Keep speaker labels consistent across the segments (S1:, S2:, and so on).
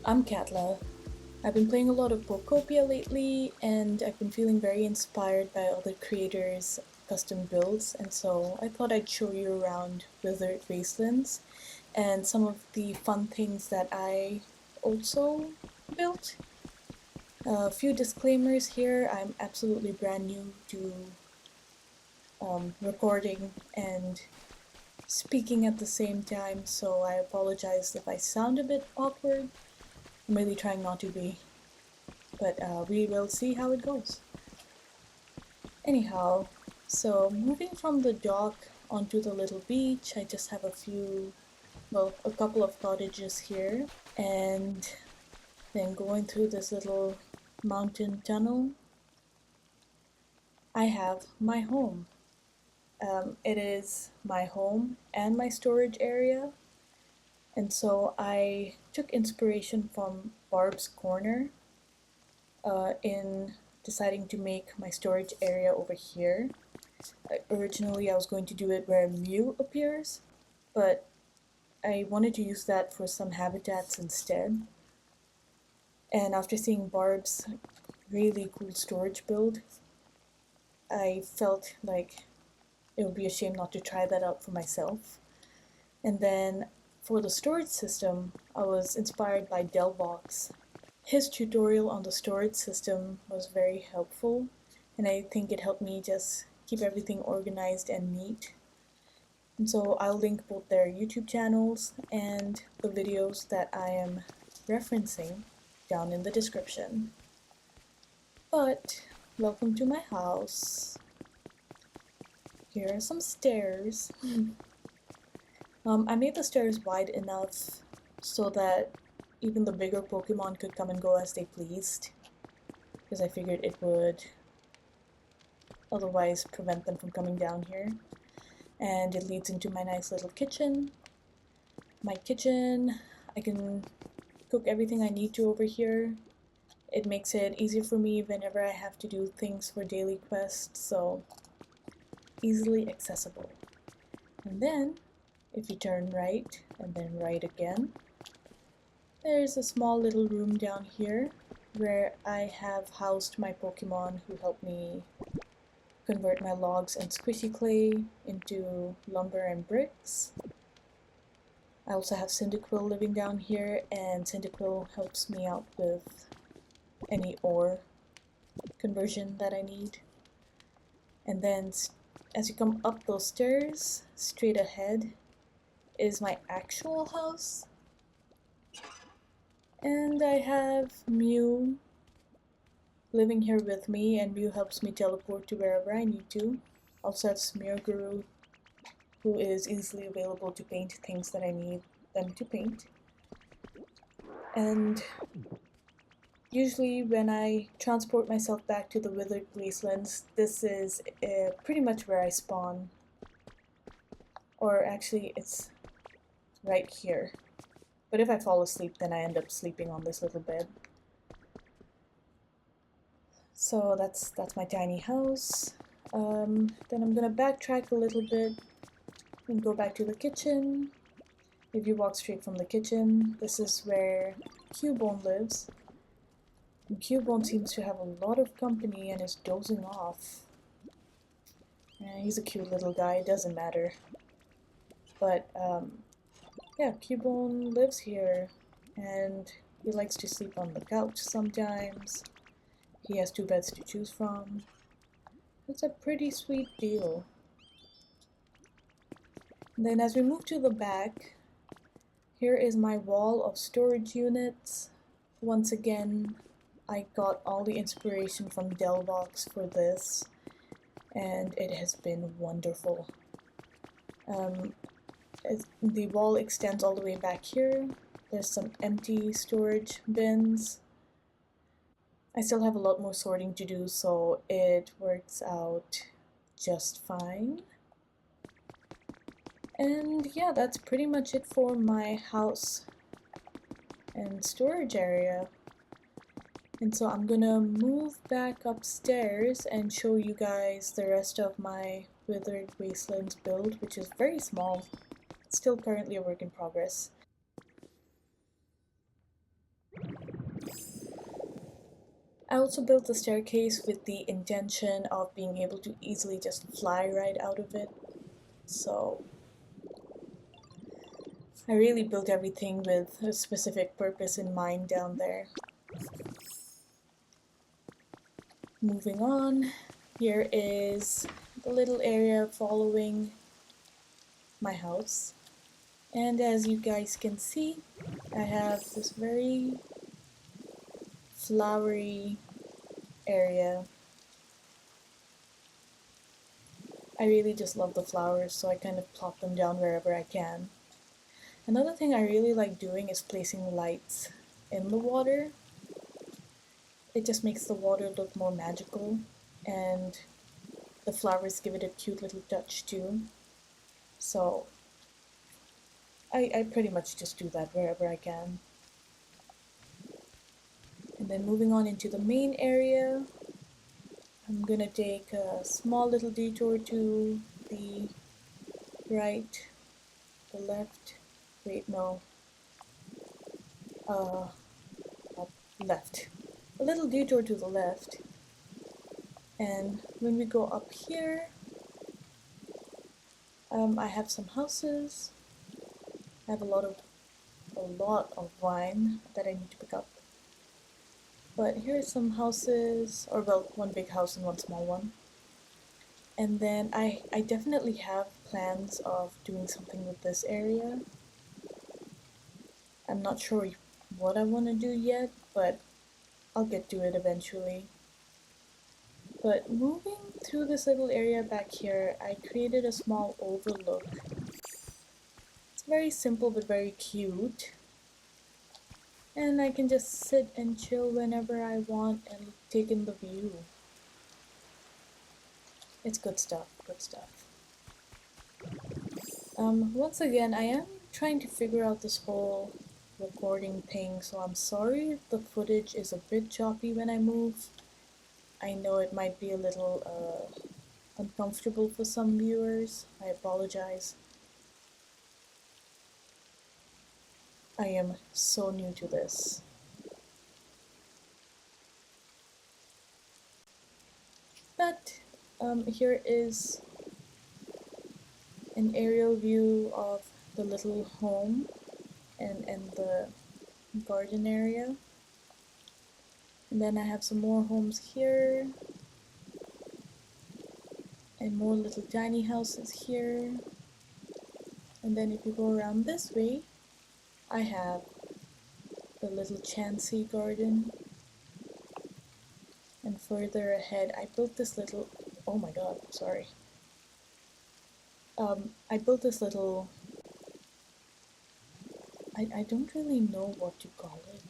S1: I'm Katla. I've been playing a lot of Pokopia lately, and I've been feeling very inspired by other creators' custom builds, and so I thought I'd show you around Withered Wastelands and some of the fun things that I also built. A few disclaimers here. I'm absolutely brand new to recording and speaking at the same time, so I apologize if I sound a bit awkward. I'm really trying not to be, but we will see how it goes. Anyhow, so moving from the dock onto the little beach, I just have a couple of cottages here, and then going through this little mountain tunnel, I have my home. It is my home and my storage area, and so I took inspiration from Barb's Corner in deciding to make my storage area over here. Originally I was going to do it where Mew appears, but I wanted to use that for some habitats instead. And after seeing Barb's really cool storage build, I felt like it would be a shame not to try that out for myself. And then for the storage system, I was inspired by Delvox. His tutorial on the storage system was very helpful, and I think it helped me just keep everything organized and neat. And so I'll link both their YouTube channels and the videos that I am referencing down in the description. But welcome to my house. Here are some stairs. I made the stairs wide enough so that even the bigger Pokemon could come and go as they pleased, because I figured it would otherwise prevent them from coming down here. And it leads into my nice little kitchen. My kitchen, I can cook everything I need to over here. It makes it easier for me whenever I have to do things for daily quests, so easily accessible. And then, if you turn right and then right again, there's a small little room down here where I have housed my Pokemon who help me convert my logs and squishy clay into lumber and bricks. I also have Cyndaquil living down here, and Cyndaquil helps me out with any ore conversion that I need. And then as you come up those stairs, straight ahead is my actual house. And I have Mew living here with me, and Mew helps me teleport to wherever I need to. Also have Smearguru, who is easily available to paint things that I need them to paint. And usually when I transport myself back to the Withered Wastelands, this is pretty much where I spawn. Or actually, it's right here. But if I fall asleep, then I end up sleeping on this little bed. So that's my tiny house. Then I'm gonna backtrack a little bit and go back to the kitchen. If you walk straight from the kitchen, this is where Cubone lives. And Cubone seems to have a lot of company and is dozing off. Yeah, he's a cute little guy, it doesn't matter. But yeah, Cubone lives here, and he likes to sleep on the couch sometimes. He has 2 beds to choose from. It's a pretty sweet deal. And then as we move to the back, here is my wall of storage units. Once again, I got all the inspiration from Delvox for this, and it has been wonderful. The wall extends all the way back here. There's some empty storage bins. I still have a lot more sorting to do, so it works out just fine. And yeah, that's pretty much it for my house and storage area. And so I'm gonna move back upstairs and show you guys the rest of my Withered Wastelands build, which is very small. It's still currently a work in progress. I also built the staircase with the intention of being able to easily just fly right out of it. So I really built everything with a specific purpose in mind down there. Moving on, here is the little area following my house. And as you guys can see, I have this very flowery area. I really just love the flowers, so I kind of plop them down wherever I can. Another thing I really like doing is placing lights in the water. It just makes the water look more magical, and the flowers give it a cute little touch too. So I pretty much just do that wherever I can. And then moving on into the main area, I'm gonna take a small little detour to the right, the left, wait, no, uh, left. A little detour to the left. And when we go up here, I have some houses. I have a lot of vine that I need to pick up. But here are some houses, or well, one big house and one small one. And then I definitely have plans of doing something with this area. I'm not sure what I want to do yet, but I'll get to it eventually. But moving through this little area back here, I created a small overlook. It's very simple but very cute. And I can just sit and chill whenever I want and take in the view. It's good stuff, good stuff. Once again, I am trying to figure out this whole recording thing, so I'm sorry if the footage is a bit choppy when I move. I know it might be a little uncomfortable for some viewers. I apologize. I am so new to this. But here is an aerial view of the little home and the garden area. And then I have some more homes here and more little tiny houses here. And then if you go around this way, I have the little Chansey garden. And further ahead, I built this little, oh my god, sorry. I built this little, I don't really know what to call it.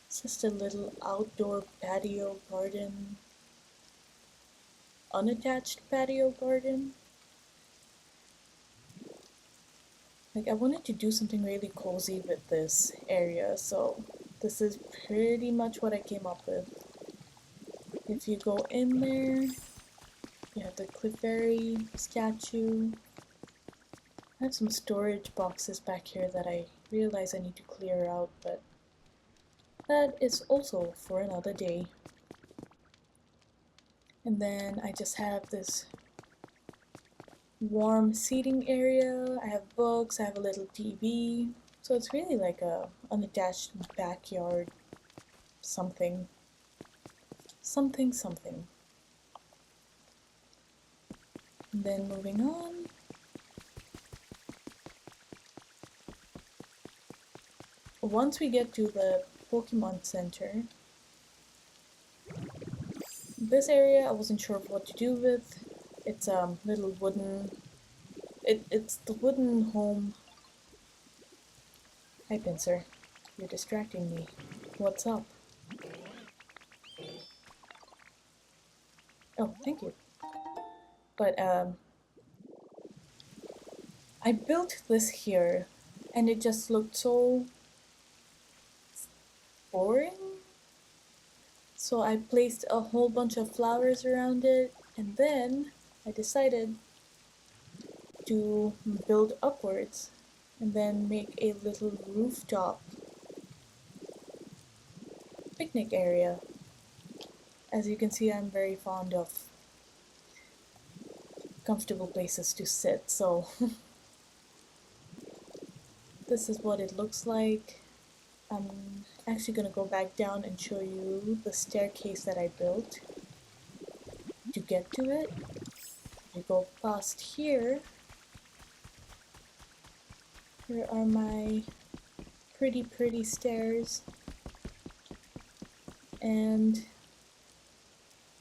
S1: It's just a little outdoor patio garden, unattached patio garden. Like, I wanted to do something really cozy with this area, so this is pretty much what I came up with. If you go in there, you have the Clefairy statue. I have some storage boxes back here that I realize I need to clear out, but that is also for another day. And then I just have this warm seating area. I have books, I have a little TV. So it's really like a unattached backyard something. Something. And then moving on. Once we get to the Pokemon Center, this area I wasn't sure what to do with. It's little wooden. It's the wooden home. Hi, Pincer. You're distracting me. What's up? Oh, thank you. But I built this here, and it just looked so boring. So I placed a whole bunch of flowers around it, and then I decided to build upwards and then make a little rooftop picnic area. As you can see, I'm very fond of comfortable places to sit, so this is what it looks like. I'm actually going to go back down and show you the staircase that I built to get to it. If you go past here, here are my pretty stairs, and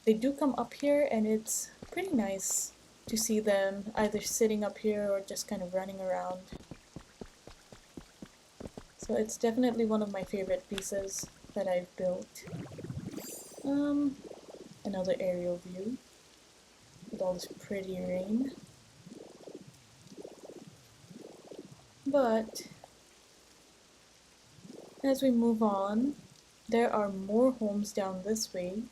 S1: they do come up here, and it's pretty nice to see them either sitting up here or just kind of running around. So it's definitely one of my favorite pieces that I've built. Another aerial view with all this pretty rain. But as we move on, there are more homes down this way.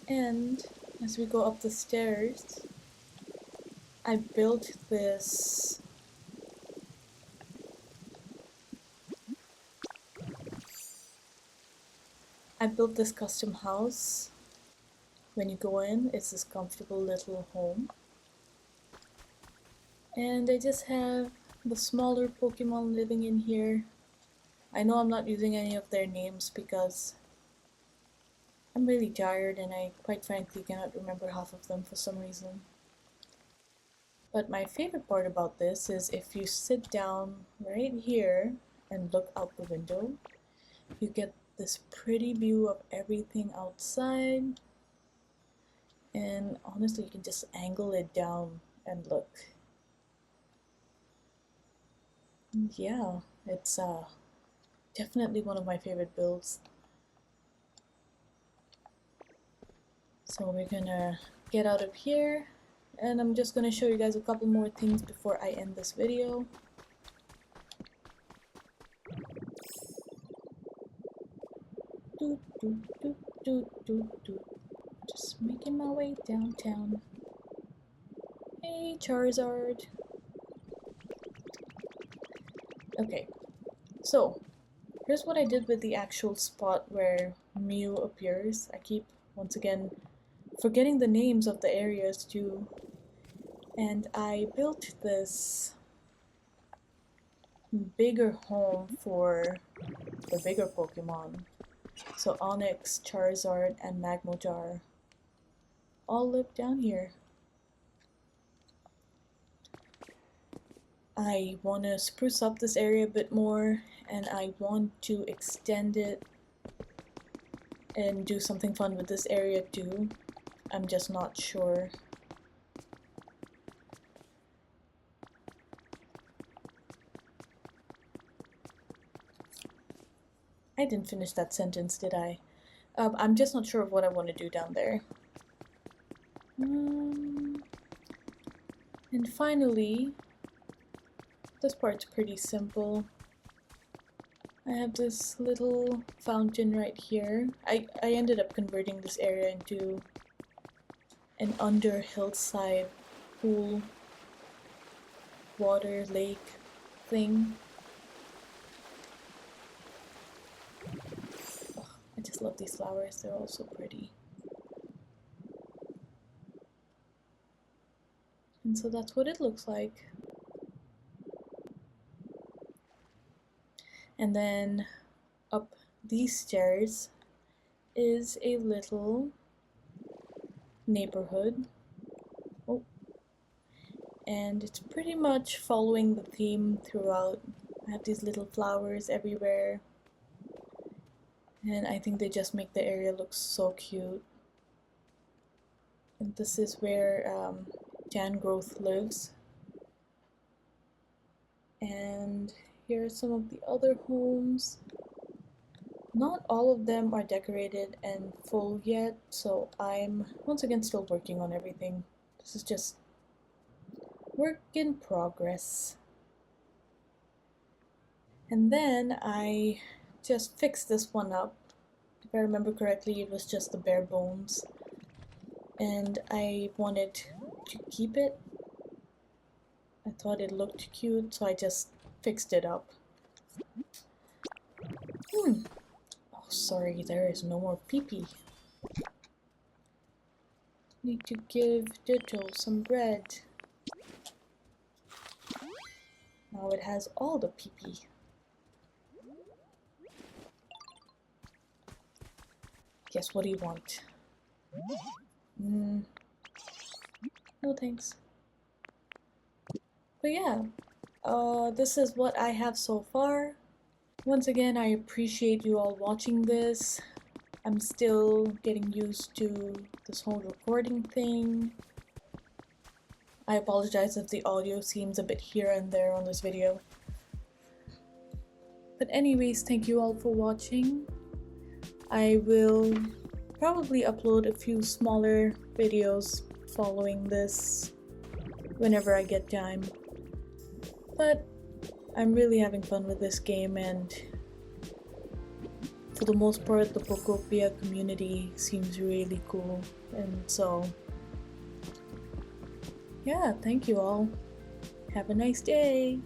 S1: And as we go up the stairs, I built this custom house. When you go in, it's this comfortable little home. And I just have the smaller Pokemon living in here. I know I'm not using any of their names because I'm really tired and I quite frankly cannot remember half of them for some reason. But my favorite part about this is if you sit down right here and look out the window, you get this pretty view of everything outside. And honestly, you can just angle it down and look. Yeah, it's definitely one of my favorite builds. So we're gonna get out of here, and I'm just gonna show you guys a couple more things before I end this video. Just making my way downtown. Hey, Charizard. Okay, so here's what I did with the actual spot where Mew appears. I keep, once again, forgetting the names of the areas too. And I built this bigger home for the bigger Pokemon. So Onyx, Charizard, and Magmojar all live down here. I want to spruce up this area a bit more, and I want to extend it and do something fun with this area too. I'm just not sure. I didn't finish that sentence, did I? I'm just not sure of what I want to do down there. And finally, this part's pretty simple. I have this little fountain right here. I ended up converting this area into an under hillside pool, water, lake thing. Oh, I just love these flowers, they're all so pretty. And so that's what it looks like. And then up these stairs is a little neighborhood. Oh. And it's pretty much following the theme throughout. I have these little flowers everywhere. And I think they just make the area look so cute. And this is where Tangrowth lives. And here are some of the other homes. Not all of them are decorated and full yet, so I'm once again still working on everything. This is just work in progress. And then I just fixed this one up. If I remember correctly, it was just the bare bones. And I wanted to keep it. I thought it looked cute, so I just fixed it up. Oh, sorry, there is no more pee-pee. Need to give Ditto some bread. Now it has all the pee-pee. Guess what do you want? No thanks. But yeah, this is what I have so far. Once again, I appreciate you all watching this. I'm still getting used to this whole recording thing. I apologize if the audio seems a bit here and there on this video. But anyways, thank you all for watching. I will probably upload a few smaller videos following this whenever I get time. But I'm really having fun with this game, and for the most part the Bokopia community seems really cool, and so yeah, thank you all. Have a nice day!